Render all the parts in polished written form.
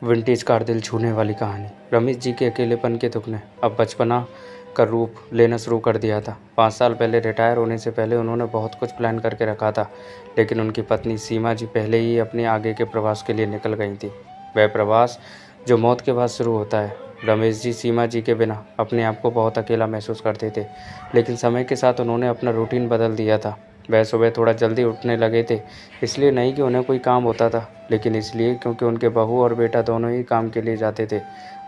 Vintage car दिल छूने वाली कहानी। रमेश जी के अकेलेपन के दुख ने अब बचपना का रूप लेना शुरू कर दिया था। 5 साल पहले रिटायर होने से पहले उन्होंने बहुत कुछ प्लान करके रखा था, लेकिन उनकी पत्नी सीमा जी पहले ही अपने आगे के प्रवास के लिए निकल गई थी। वह प्रवास जो मौत के बाद शुरू होता है। रमेश जी सीमा जी के बिना अपने आप को बहुत अकेला महसूस करते थे, लेकिन समय के साथ उन्होंने अपना रूटीन बदल दिया था। वह सुबह थोड़ा जल्दी उठने लगे थे, इसलिए नहीं कि उन्हें कोई काम होता था, लेकिन इसलिए क्योंकि उनके बहू और बेटा दोनों ही काम के लिए जाते थे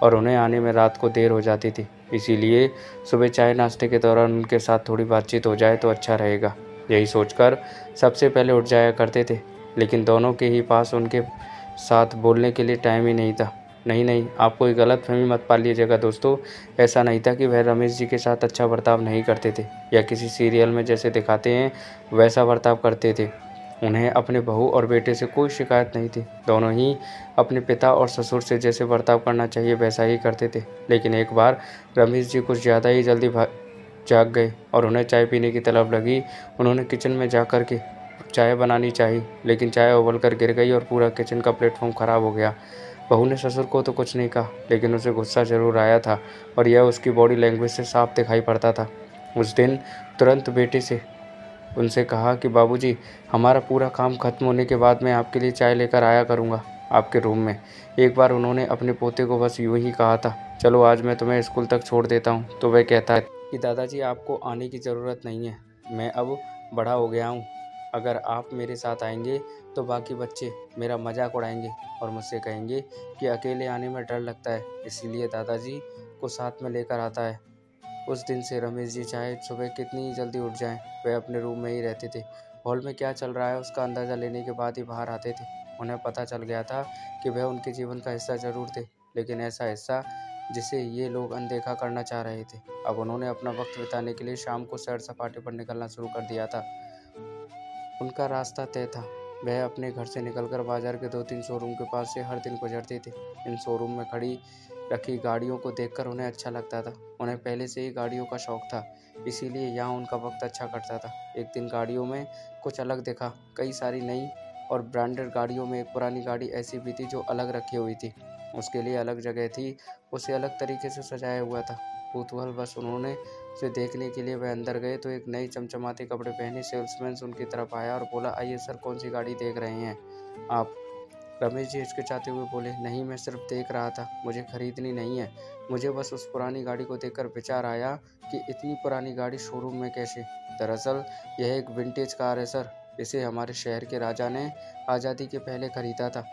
और उन्हें आने में रात को देर हो जाती थी। इसीलिए सुबह चाय नाश्ते के दौरान उनके साथ थोड़ी बातचीत हो जाए तो अच्छा रहेगा, यही सोचकर सबसे पहले उठ जाया करते थे। लेकिन दोनों के ही पास उनके साथ बोलने के लिए टाइम ही नहीं था। नहीं, आप कोई गलतफहमी मत पाल लीजिएगा दोस्तों। ऐसा नहीं था कि वह रमेश जी के साथ अच्छा बर्ताव नहीं करते थे या किसी सीरियल में जैसे दिखाते हैं वैसा बर्ताव करते थे। उन्हें अपने बहू और बेटे से कोई शिकायत नहीं थी। दोनों ही अपने पिता और ससुर से जैसे बर्ताव करना चाहिए वैसा ही करते थे। लेकिन एक बार रमेश जी कुछ ज़्यादा ही जल्दी जाग गए और उन्हें चाय पीने की तलब लगी। उन्होंने किचन में जा कर के चाय बनानी चाहिए, लेकिन चाय उबल कर गिर गई और पूरा किचन का प्लेटफॉर्म ख़राब हो गया। बहू ने ससुर को तो कुछ नहीं कहा, लेकिन उसे गुस्सा ज़रूर आया था और यह उसकी बॉडी लैंग्वेज से साफ दिखाई पड़ता था। उस दिन तुरंत बेटे से उनसे कहा कि बाबूजी, हमारा पूरा काम खत्म होने के बाद मैं आपके लिए चाय लेकर आया करूँगा आपके रूम में। एक बार उन्होंने अपने पोते को बस यूं ही कहा था, चलो आज मैं तुम्हें स्कूल तक छोड़ देता हूँ, तो वह कहता है कि दादाजी आपको आने की ज़रूरत नहीं है, मैं अब बड़ा हो गया हूँ। अगर आप मेरे साथ आएंगे तो बाकी बच्चे मेरा मजाक उड़ाएंगे और मुझसे कहेंगे कि अकेले आने में डर लगता है, इसीलिए दादाजी को साथ में लेकर आता है। उस दिन से रमेश जी चाहे सुबह कितनी ही जल्दी उठ जाएं, वह अपने रूम में ही रहते थे। हॉल में क्या चल रहा है उसका अंदाज़ा लेने के बाद ही बाहर आते थे। उन्हें पता चल गया था कि वह उनके जीवन का हिस्सा ज़रूर थे, लेकिन ऐसा हिस्सा जिसे ये लोग अनदेखा करना चाह रहे थे। अब उन्होंने अपना वक्त बिताने के लिए शाम को सैर सपाटे पर निकलना शुरू कर दिया था। उनका रास्ता तय था। वह अपने घर से निकलकर बाजार के 2-3 शोरूम के पास से हर दिन गुजरते थे। इन शोरूम में खड़ी रखी गाड़ियों को देखकर उन्हें अच्छा लगता था। उन्हें पहले से ही गाड़ियों का शौक था, इसीलिए यहाँ उनका वक्त अच्छा कटता था। एक दिन गाड़ियों में कुछ अलग दिखा। कई सारी नई और ब्रांडेड गाड़ियों में एक पुरानी गाड़ी ऐसी भी थी जो अलग रखी हुई थी। उसके लिए अलग जगह थी, उसे अलग तरीके से सजाया हुआ था। कौतूहलवश उन्होंने उसे देखने के लिए वह अंदर गए तो एक नई चमचमाते कपड़े पहने सेल्समैन उनकी तरफ आया और बोला, आइए सर, कौन सी गाड़ी देख रहे हैं आप? रमेश जी हिचकिचाते हुए बोले, नहीं, मैं सिर्फ देख रहा था, मुझे खरीदनी नहीं है। मुझे बस उस पुरानी गाड़ी को देखकर विचार आया कि इतनी पुरानी गाड़ी शोरूम में कैसे? दरअसल यह एक विंटेज कार है सर, इसे हमारे शहर के राजा ने आज़ादी के पहले खरीदा था।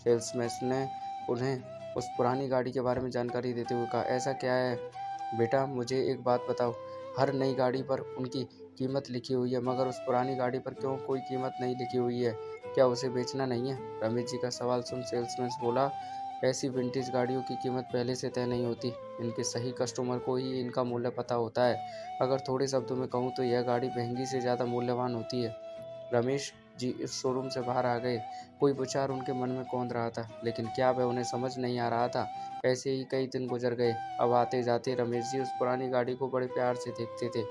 सेल्समैन ने उन्हें उस पुरानी गाड़ी के बारे में जानकारी देते हुए कहा, ऐसा क्या है बेटा, मुझे एक बात बताओ, हर नई गाड़ी पर उनकी कीमत लिखी हुई है, मगर उस पुरानी गाड़ी पर क्यों कोई कीमत नहीं लिखी हुई है? क्या उसे बेचना नहीं है? रमेश जी का सवाल सुन सेल्समैन बोला, ऐसी विंटेज गाड़ियों की कीमत पहले से तय नहीं होती, इनके सही कस्टमर को ही इनका मूल्य पता होता है। अगर थोड़े शब्दों में कहूँ तो यह गाड़ी महंगी से ज़्यादा मूल्यवान होती है। रमेश जी इस शोरूम से बाहर आ गए। कोई विचार उनके मन में कौंध रहा था, लेकिन क्या वह उन्हें समझ नहीं आ रहा था। ऐसे ही कई दिन गुजर गए। अब आते जाते रमेश जी उस पुरानी गाड़ी को बड़े प्यार से देखते थे।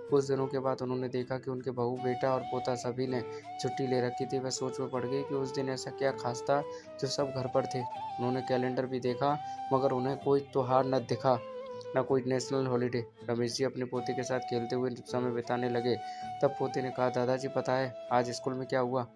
कुछ दिनों के बाद उन्होंने देखा कि उनके बहू, बेटा और पोता सभी ने छुट्टी ले रखी थी। वह सोच में पड़ गई कि उस दिन ऐसा क्या खास था जो सब घर पर थे। उन्होंने कैलेंडर भी देखा, मगर उन्हें कोई त्योहार न दिखा, न कोई नेशनल हॉलीडे। रमेश जी अपने पोते के साथ खेलते हुए समय बिताने लगे। तब पोते ने कहा, दादाजी पता है आज स्कूल में क्या हुआ?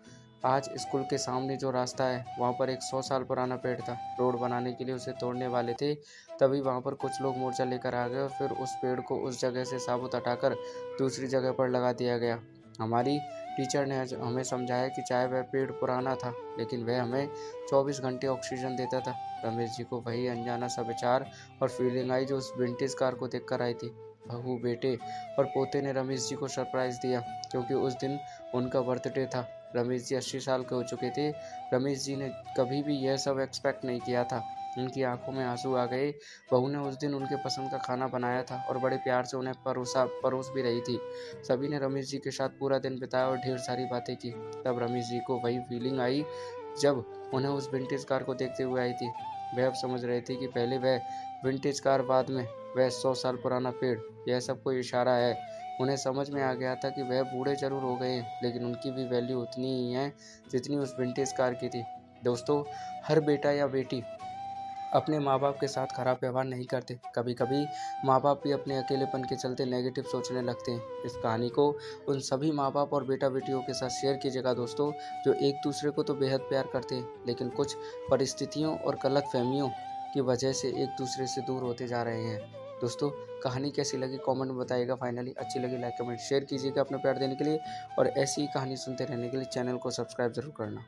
आज स्कूल के सामने जो रास्ता है वहाँ पर एक 100 साल पुराना पेड़ था। रोड बनाने के लिए उसे तोड़ने वाले थे, तभी वहाँ पर कुछ लोग मोर्चा लेकर आ गए और फिर उस पेड़ को उस जगह से साबुत हटाकर दूसरी जगह पर लगा दिया गया। हमारी टीचर ने हमें समझाया कि चाहे वह पेड़ पुराना था, लेकिन वह हमें 24 घंटे ऑक्सीजन देता था। रमेश जी को वही अनजाना सा विचार और फीलिंग आई जो उस विंटेज कार को देखकर आई थी। बहू, बेटे और पोते ने रमेश जी को सरप्राइज दिया, क्योंकि उस दिन उनका बर्थडे था। रमेश जी 80 साल के हो चुके थे। रमेश जी ने कभी भी यह सब एक्सपेक्ट नहीं किया था। उनकी आंखों में आंसू आ गए। बहू ने उस दिन उनके पसंद का खाना बनाया था और बड़े प्यार से उन्हें परोस भी रही थी। सभी ने रमेश जी के साथ पूरा दिन बिताया और ढेर सारी बातें की। तब रमेश जी को वही फीलिंग आई जब उन्हें उस विंटेज कार को देखते हुए आई थी। वह अब समझ रहे थे कि पहले वह विंटेज कार, बाद में वह 100 साल पुराना पेड़, यह सब कोई इशारा है। उन्हें समझ में आ गया था कि वह बूढ़े जरूर हो गए, लेकिन उनकी भी वैल्यू उतनी ही है जितनी उस विंटेज कार की थी। दोस्तों, हर बेटा या बेटी अपने माँ बाप के साथ खराब व्यवहार नहीं करते। कभी कभी माँ बाप भी अपने अकेलेपन के चलते नेगेटिव सोचने लगते हैं। इस कहानी को उन सभी माँ बाप और बेटा बेटियों के साथ शेयर कीजिएगा दोस्तों, जो एक दूसरे को तो बेहद प्यार करते हैं, लेकिन कुछ परिस्थितियों और गलत फहमियों की वजह से एक दूसरे से दूर होते जा रहे हैं। दोस्तों, कहानी कैसी लगी कमेंट में बताइएगा। फाइनली अच्छी लगी लाइक कमेंट शेयर कीजिएगा अपने प्यार देने के लिए, और ऐसी ही कहानी सुनते रहने के लिए चैनल को सब्सक्राइब जरूर करना।